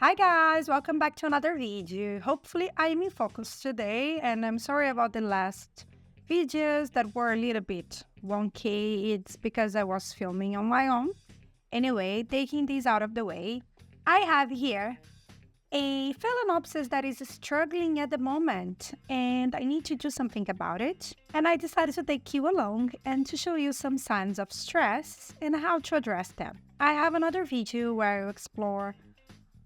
Hi guys, welcome back to another video. Hopefully I'm in focus today and I'm sorry about the last videos that were a little bit wonky. It's because I was filming on my own. Anyway, taking this out of the way, I have here a Phalaenopsis that is struggling at the moment and I need to do something about it. And I decided to take you along and to show you some signs of stress and how to address them. I have another video where I explore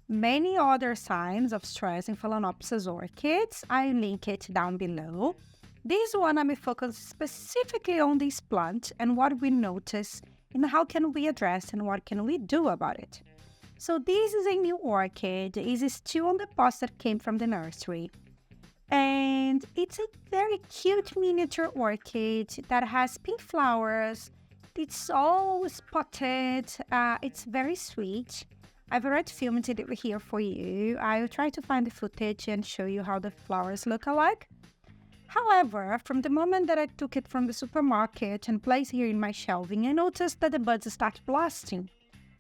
many other signs of stress in Phalaenopsis orchids. I link it down below. This one I'm focused specifically on this plant and what we notice and how can we address and what can we do about it. So this is a new orchid. It is still on the pots that came from the nursery. And it's a very cute miniature orchid that has pink flowers. It's all spotted. It's very sweet. I've already filmed it here for you. I'll try to find the footage and show you how the flowers look alike. However, from the moment that I took it from the supermarket and placed here in my shelving, I noticed that the buds start blasting.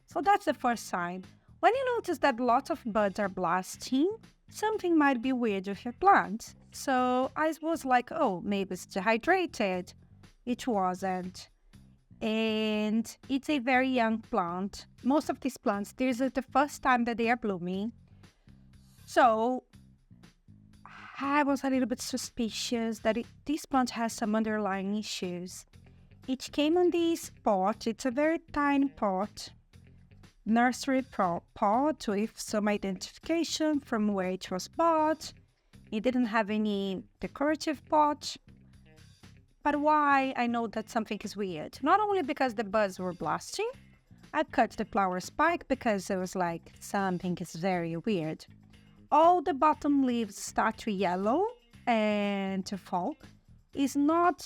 So that's the first sign. When you notice that lots of buds are blasting, something might be weird with your plant. So I was like, oh, maybe it's dehydrated. It wasn't. And it's a very young plant. Most of these plants, this is the first time that they are blooming. So I was a little bit suspicious that this plant has some underlying issues. It came on this pot. It's a very tiny pot, nursery pot with some identification from where it was bought. It didn't have any decorative pot. But why I know that something is weird? Not only because the buds were blasting, I cut the flower spike because it was like something is very weird. All the bottom leaves start to yellow and to fall. It's not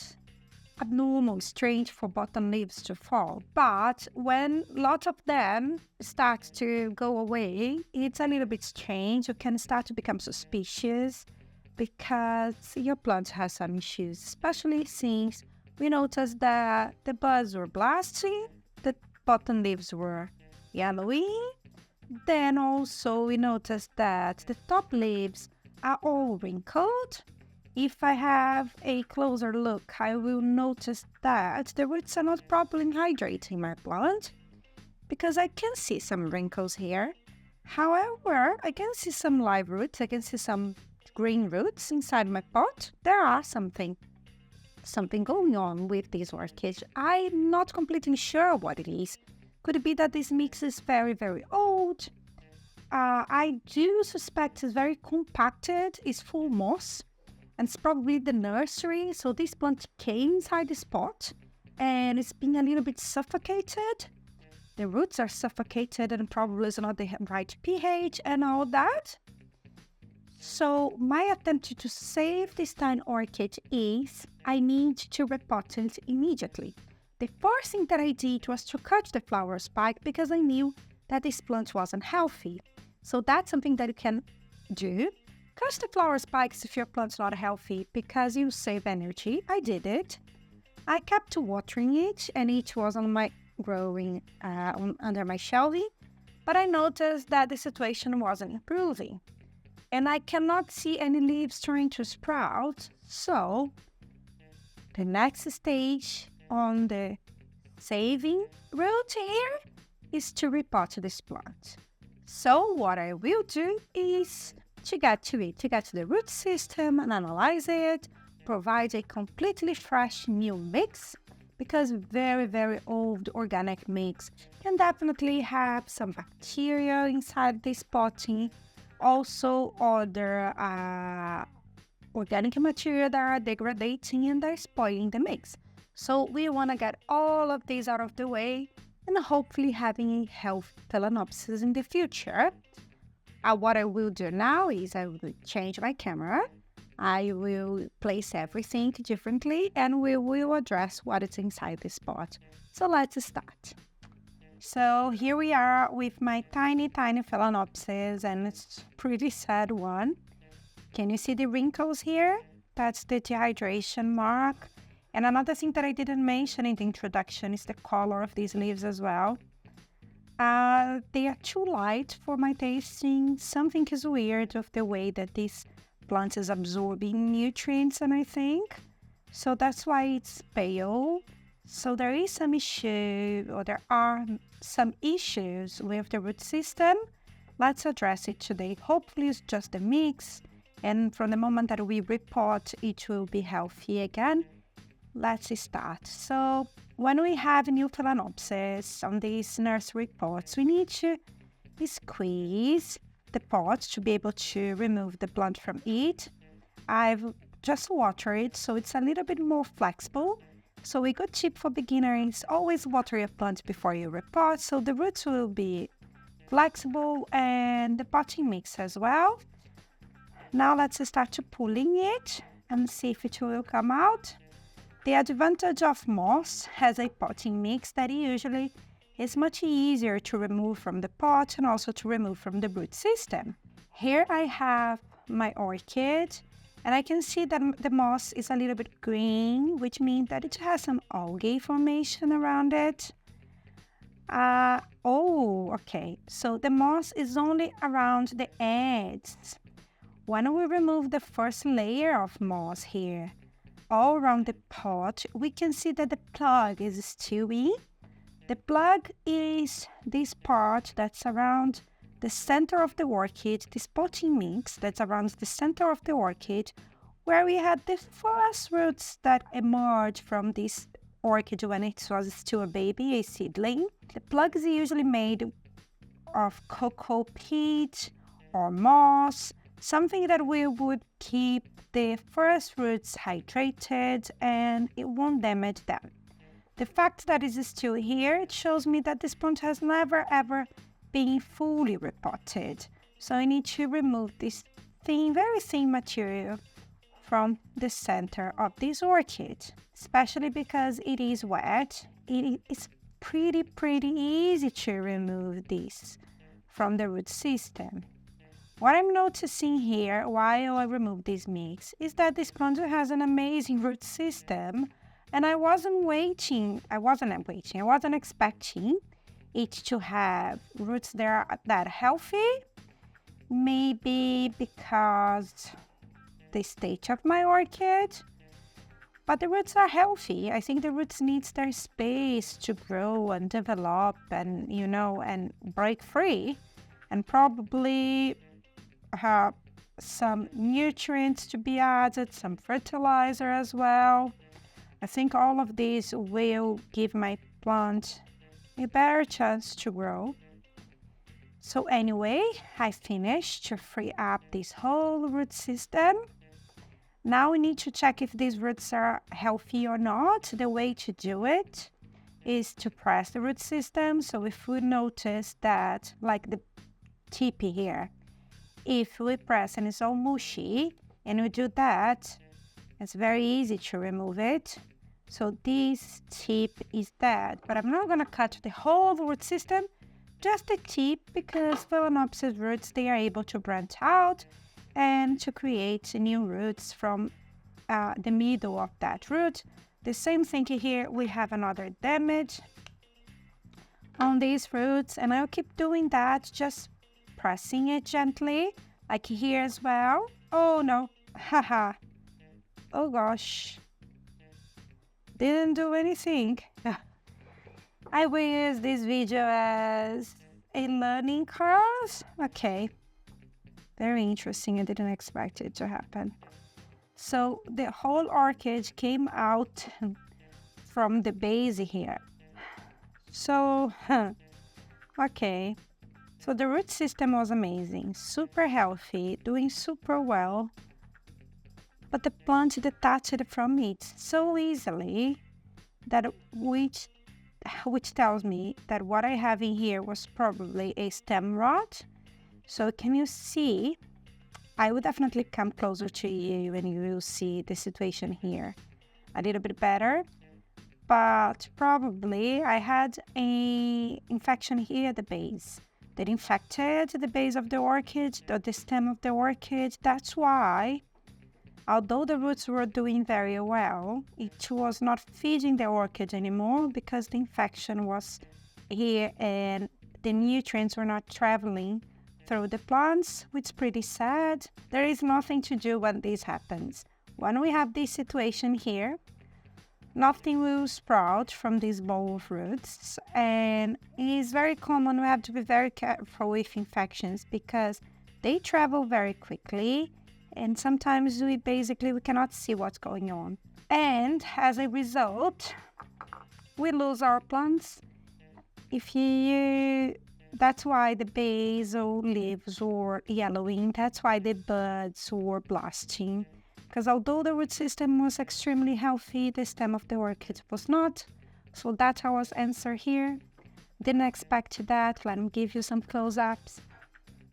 abnormal, strange for bottom leaves to fall. But when lots of them start to go away, it's a little bit strange. You can start to become suspicious because your plant has some issues, especially since we noticed that the buds were blasting, the bottom leaves were yellowy. Then also we noticed that the top leaves are all wrinkled. If I have a closer look, I will notice that the roots are not properly hydrating my plant because I can see some wrinkles here. However, I can see some live roots, I can see some green roots inside my pot. There are something going on with these orchids. I'm not completely sure what it is. Could it be that this mix is very, very old? I do suspect it's very compacted, it's full moss, and it's probably the nursery. So this plant came inside this pot and it's being a little bit suffocated. The roots are suffocated and probably is not the right pH and all that. So my attempt to save this tiny orchid is I need to repot it immediately. The first thing that I did was to cut the flower spike because I knew that this plant wasn't healthy. So that's something that you can do. Cut the flower spikes if your plant's not healthy because you save energy. I did it. I kept watering it and it was on my growing under my shelving, but I noticed that the situation wasn't improving. And I cannot see any leaves trying to sprout. So the next stage on the saving route here is to repot this plant. So what I will do is to get to the root system and analyze it, provide a completely fresh new mix, because very, very old organic mix can definitely have some bacteria inside this potting. Also other organic material that are degrading and they're spoiling the mix. So we want to get all of these out of the way and hopefully having a healthy Phalaenopsis in the future. What I will do now is I will change my camera. I will place everything differently and we will address what is inside this pot. So let's start. So here we are with my tiny Phalaenopsis and it's a pretty sad one. Can you see the wrinkles here? That's the dehydration mark. And another thing that I didn't mention in the introduction is the color of these leaves as well. They are too light for my tasting. Something is weird with the way that this plant is absorbing nutrients, and I think. So that's why it's pale. So there is some issue, or there are some issues with the root system. Let's address it today. Hopefully it's just a mix, and from the moment that we repot, it will be healthy again. Let's start. So when we have new Phalaenopsis on these nursery pots, we need to squeeze the pot to be able to remove the plant from it. I've just watered it, so it's a little bit more flexible. So a good tip for beginners is always water your plant before you repot, so the roots will be flexible and the potting mix as well. Now let's start to pulling it and see if it will come out. The advantage of moss as a potting mix that usually is much easier to remove from the pot and also to remove from the root system. Here I have my orchid, and I can see that the moss is a little bit green, which means that it has some algae formation around it. Okay, so the moss is only around the edges. When we remove the first layer of moss here, all around the pot, we can see that the plug is still in. The plug is this part that's around the center of the orchid, this potting mix that's around the center of the orchid, where we had the first roots that emerged from this orchid when it was still a baby, a seedling. The plug is usually made of cocoa peat or moss, something that we would keep the first roots hydrated and it won't damage them. The fact that it is still here, it shows me that this plant has never ever been fully repotted. So I need to remove this thin, very thin material from the center of this orchid, especially because it is wet. It is pretty easy to remove this from the root system. What I'm noticing here while I remove this mix is that this plant has an amazing root system, and I wasn't expecting it to have roots that are that healthy. Maybe because the state of my orchid, but the roots are healthy. I think the roots needs their space to grow and develop and, and break free, and probably have some nutrients to be added, some fertilizer as well. I think all of these will give my plant a better chance to grow. So anyway, I finished to free up this whole root system. Now we need to check if these roots are healthy or not. The way to do it is to press the root system. So if we notice that, like the tip here, if we press and it's all mushy and we do that, it's very easy to remove it. So this tip is dead, but I'm not going to cut the whole root system, just the tip, because Phalaenopsis roots, they are able to branch out and to create new roots from the middle of that root. The same thing here, we have another damage on these roots, and I'll keep doing that, just pressing it gently, like here as well. Oh no, haha, oh gosh, didn't do anything. I will use this video as a learning curve. Okay, very interesting. I didn't expect it to happen. So the whole orchid came out from the base here. So, okay. So the root system was amazing, super healthy, doing super well. But the plant detached from it so easily that which tells me that what I have in here was probably a stem rot. So can you see? I will definitely come closer to you and you will see the situation here a little bit better. But probably I had an infection here at the base that infected the base of the orchid, or the stem of the orchid. That's why, although the roots were doing very well, it was not feeding the orchid anymore because the infection was here and the nutrients were not traveling through the plants, which is pretty sad. There is nothing to do when this happens. When we have this situation here, nothing will sprout from this bowl of roots, and it is very common. We have to be very careful with infections because they travel very quickly, and sometimes we cannot see what's going on. And as a result, we lose our plants. That's why the basal leaves were yellowing. That's why the buds were blasting. Because although the root system was extremely healthy, the stem of the orchid was not. So that's our answer here. Didn't expect that. Let me give you some close-ups.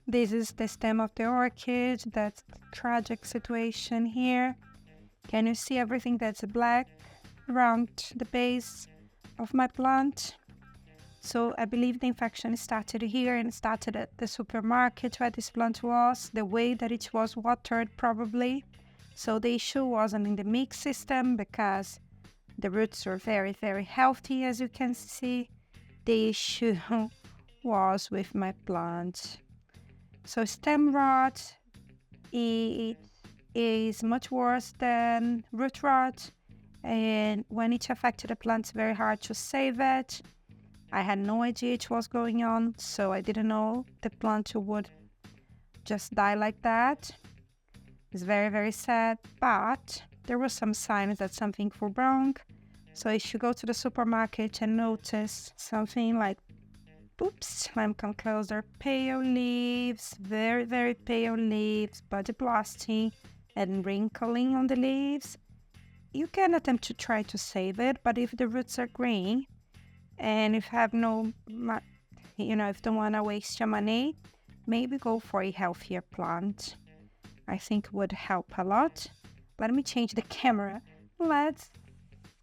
This is the stem of the orchid. That's a tragic situation here. Can you see everything that's black around the base of my plant? So I believe the infection started here and started at the supermarket where this plant was, the way that it was watered probably. So the issue wasn't in the mix system because the roots are very, very healthy, as you can see. The issue was with my plant. So stem rot, it is much worse than root rot. And when it affected the plant, it's very hard to save it. I had no idea it was going on, so I didn't know the plant would just die like that. It's very, very sad, but there were some signs that something was wrong. So if you go to the supermarket and notice something like, oops, let me come closer, pale leaves, very, very pale leaves, body blasting and wrinkling on the leaves, you can attempt to try to save it, but if the roots are green, and if you have if you don't want to waste your money, maybe go for a healthier plant. I think would help a lot. Let me change the camera. Let's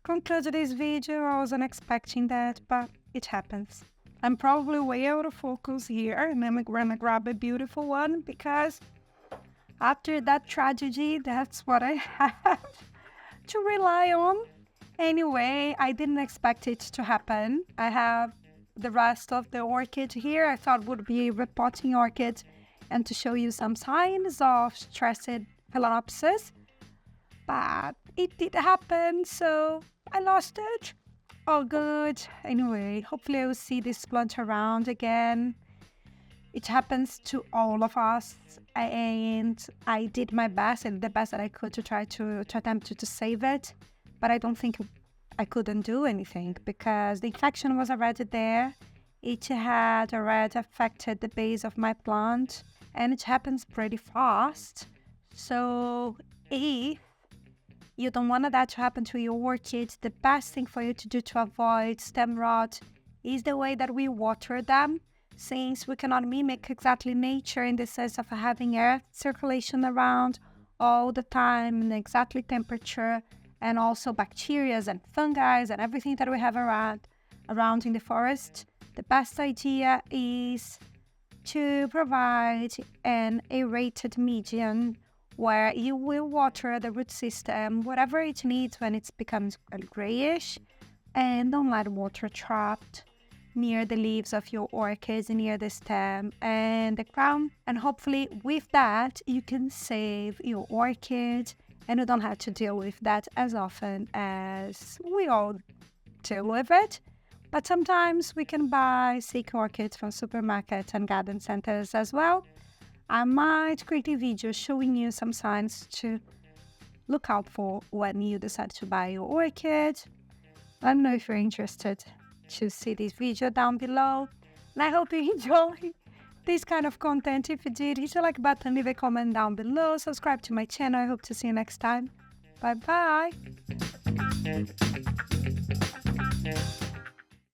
conclude this video. I wasn't expecting that, but it happens. I'm probably way out of focus here, and I'm gonna grab a beautiful one because after that tragedy, that's what I had to rely on. Anyway, I didn't expect it to happen. I have the rest of the orchid here. I thought would be a repotting orchid and to show you some signs of stressed phalaenopsis. But it did happen, so I lost it. All good. Anyway, hopefully I will see this plant around again. It happens to all of us, and I did my best and the best that I could to try to attempt to save it. But I don't think I couldn't do anything because the infection was already there. It had already affected the base of my plant, and it happens pretty fast. So if you don't want that to happen to your orchids, the best thing for you to do to avoid stem rot is the way that we water them. Since we cannot mimic exactly nature in the sense of having air circulation around all the time and exactly temperature, and also bacteria and fungi and everything that we have around in the forest, the best idea is to provide an aerated medium where you will water the root system, whatever it needs when it becomes grayish, and don't let water trapped near the leaves of your orchids, near the stem and the crown. And hopefully with that, you can save your orchid and you don't have to deal with that as often as we all deal with it. But sometimes we can buy sick orchids from supermarkets and garden centers as well. I might create a video showing you some signs to look out for when you decide to buy your orchid. Let me know if you're interested to see this video down below. And I hope you enjoy this kind of content. If you did, hit the like button, leave a comment down below, subscribe to my channel. I hope to see you next time. Bye bye.